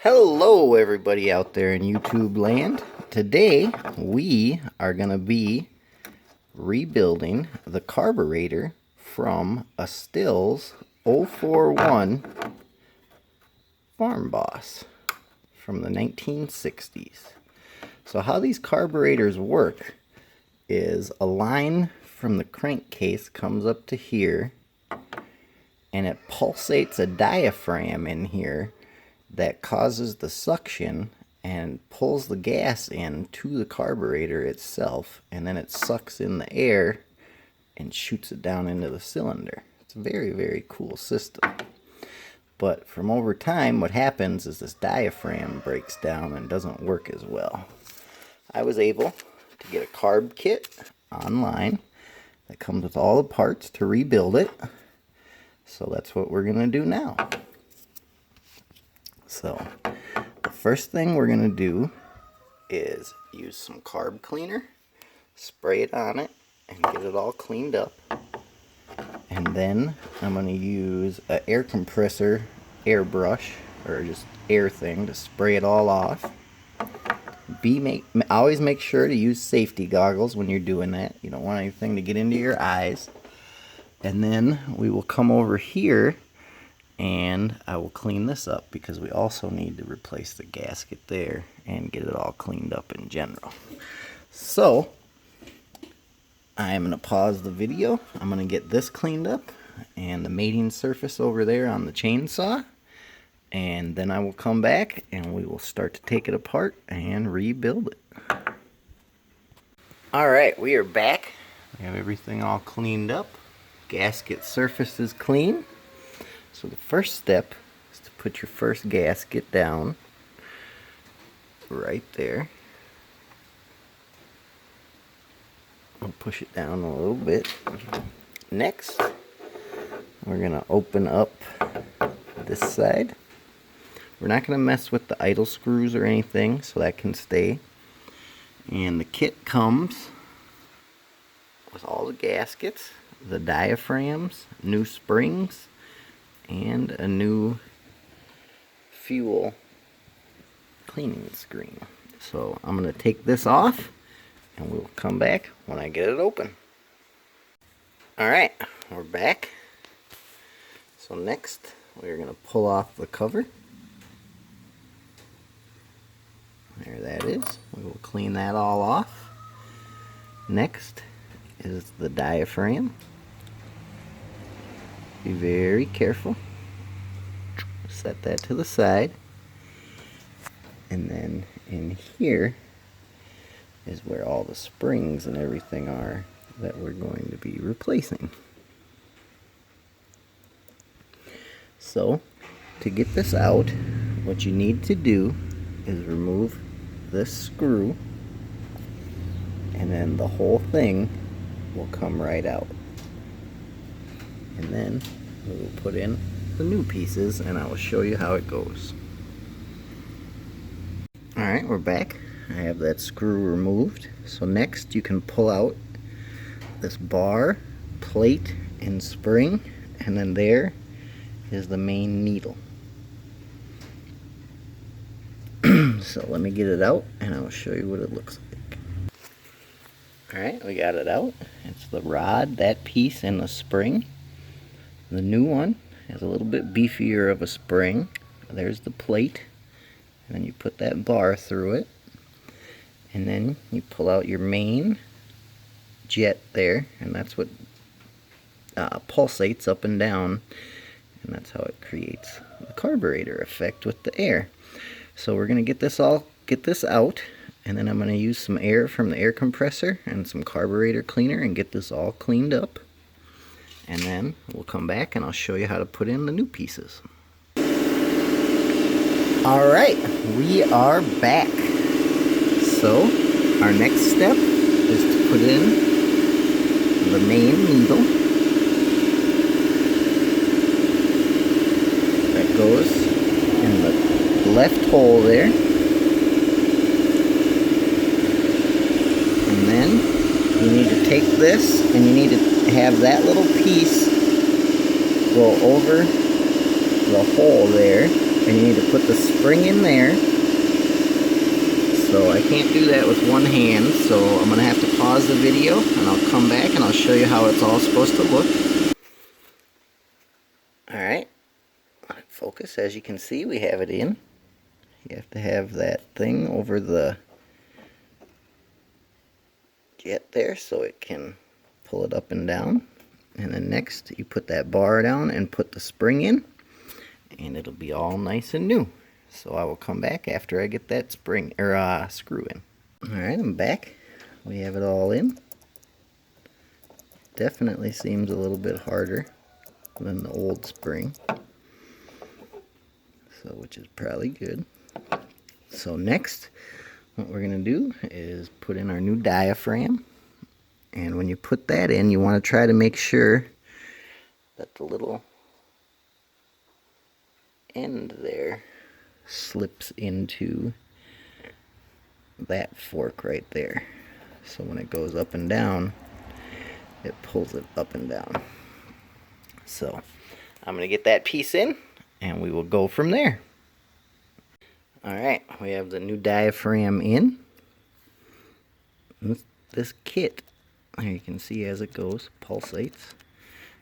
Hello everybody out there in YouTube land. Today we are going to be rebuilding the carburetor from a Stihls 041 Farm Boss from the 1960s. So how these carburetors work is a line from the crankcase comes up to here and it pulsates a diaphragm in here that causes the suction and pulls the gas in to the carburetor itself, and then it sucks in the air and shoots it down into the cylinder. It's a very, very cool system. But from over time, what happens is this diaphragm breaks down and doesn't work as well. I was able to get a carb kit online that comes with all the parts to rebuild it. So that's what we're going to do now. So, the first thing we're going to do is use some carb cleaner, spray it on it, and get it all cleaned up. And then I'm going to use an air compressor airbrush, or just air thing, to spray it all off. Always make sure to use safety goggles when you're doing that. You don't want anything to get into your eyes. And then we will come over here and I will clean this up because we also need to replace the gasket there and get it all cleaned up in general. So I'm going to pause the video. I'm going to get this cleaned up and the mating surface over there on the chainsaw, and then I will come back and we will start to take it apart and rebuild it. Alright, we are back. We have everything all cleaned up. Gasket surface is clean. So the first step is to put your first gasket down right there. I'll push it down a little bit. Next, we're going to open up this side. We're not going to mess with the idle screws or anything, so that can stay. And the kit comes with all the gaskets, the diaphragms, new springs, and a new fuel cleaning screen. So I'm going to take this off and we'll come back when I get it open. Alright, we're back. So next we're going to pull off the cover. There that is. We will clean that all off. Next is the diaphragm. Be very careful. Set that to the side. And then in here is where all the springs and everything are that we're going to be replacing. So, to get this out, what you need to do is remove this screw, and then the whole thing will come right out. And then we will put in the new pieces and I will show you how it goes. Alright, we're back. I have that screw removed. So next you can pull out this bar, plate, and spring, and then there is the main needle. So let me get it out and I will show you what it looks like. Alright, we got it out. It's the rod, that piece, and the spring. The new one has a little bit beefier of a spring. There's the plate, and then you put that bar through it, and then you pull out your main jet there, and that's what pulsates up and down, and that's how it creates the carburetor effect with the air. So we're going to get this out, and then I'm going to use some air from the air compressor and some carburetor cleaner and get this all cleaned up. And then we'll come back and I'll show you how to put in the new pieces. Alright, we are back. So, our next step is to put in the main needle. That goes in the left hole there. And then you need to take this and you need to have that little piece go over the hole there and you need to put the spring in there. So I can't do that with one hand, so I'm going to have to pause the video and I'll come back and I'll show you how it's all supposed to look. Alright, focus. As you can see, we have it in. You have to have that thing over the jet there so it can pull it up and down. And then next you put that bar down and put the spring in, and it'll be all nice and new. So I will come back after I get that spring or screw in. Alright, I'm back. We have it all in. Definitely seems a little bit harder than the old spring, so which is probably good. So next, what we're going to do is put in our new diaphragm. And when you put that in, you want to try to make sure that the little end there slips into that fork right there. So when it goes up and down, it pulls it up and down. So I'm going to get that piece in and we will go from there. Alright, we have the new diaphragm in. This kit, there you can see as it goes, pulsates.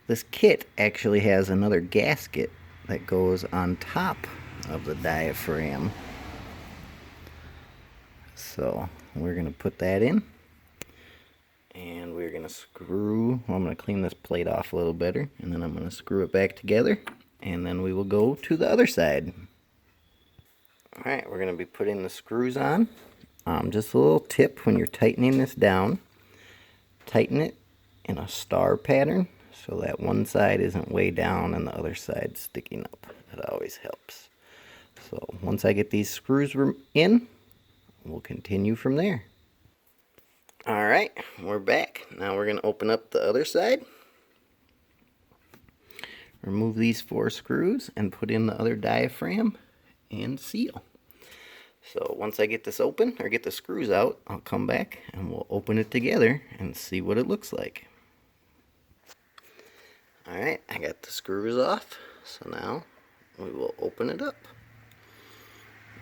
This kit actually has another gasket that goes on top of the diaphragm. So we're going to put that in. And we're going to screw, well, I'm going to clean this plate off a little better. And then I'm going to screw it back together. And then we will go to the other side. Alright, we're going to be putting the screws on. Just a little tip when you're tightening this down. Tighten it in a star pattern so that one side isn't way down and the other side sticking up. That always helps. So once I get these screws in, we'll continue from there. Alright, we're back. Now we're going to open up the other side. Remove these 4 screws and put in the other diaphragm and seal. So once I get this open, or get the screws out, I'll come back and we'll open it together and see what it looks like. Alright, I got the screws off, so now we will open it up.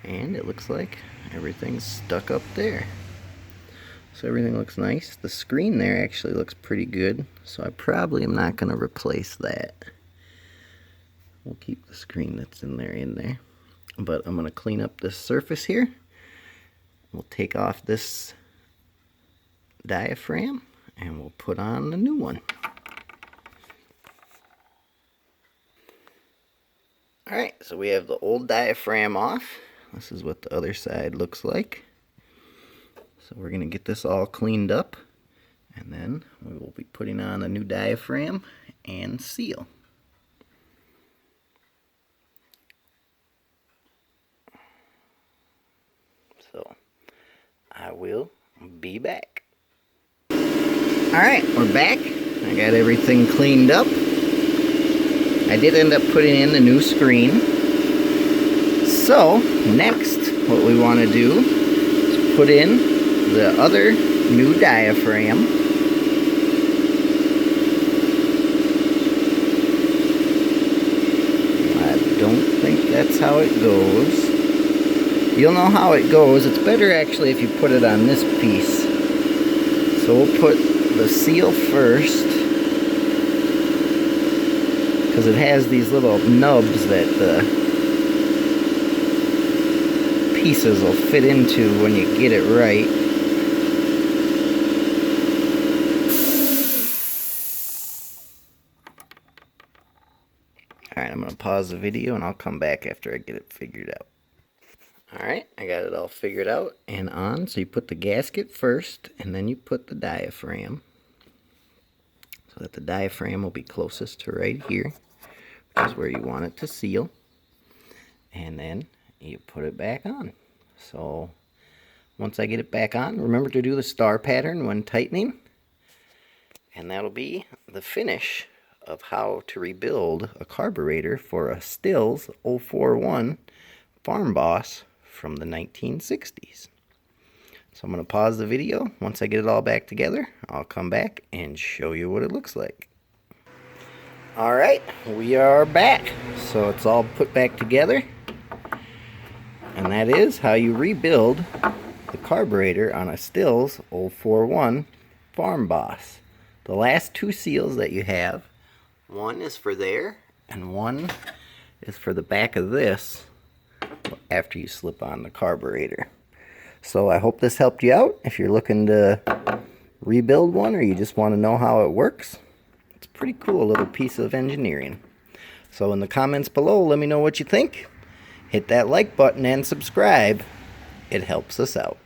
And it looks like everything's stuck up there. So everything looks nice. The screen there actually looks pretty good, so I probably am not going to replace that. We'll keep the screen that's in there. But I'm going to clean up this surface here. We'll take off this diaphragm and we'll put on the new one. Alright, so we have the old diaphragm off. This is what the other side looks like. So we're going to get this all cleaned up, and then we will be putting on a new diaphragm and seal. So I will be back. Alright, we're back. I got everything cleaned up. I did end up putting in the new screen. So next, what we want to do is put in the other new diaphragm. I don't think that's how it goes. You'll know how it goes. It's better actually if you put it on this piece. So we'll put the seal first, because it has these little nubs that the pieces will fit into when you get it right. Alright, I'm going to pause the video and I'll come back after I get it figured out. Alright, I got it all figured out and on. So you put the gasket first and then you put the diaphragm. So that the diaphragm will be closest to right here, which is where you want it to seal. And then you put it back on. So once I get it back on, remember to do the star pattern when tightening. And that'll be the finish of how to rebuild a carburetor for a Stihls 041 Farm Boss from the 1960s. So I'm going to pause the video. Once I get it all back together, I'll come back and show you what it looks like. Alright, we are back. So it's all put back together. And that is how you rebuild the carburetor on a Stihls 041 Farm Boss. The last two seals that you have, one is for there and one is for the back of this after you slip on the carburetor. So I hope this helped you out. If you're looking to rebuild one or you just want to know how it works, it's a pretty cool little piece of engineering. So in the comments below, let me know what you think. Hit that like button and subscribe. It helps us out.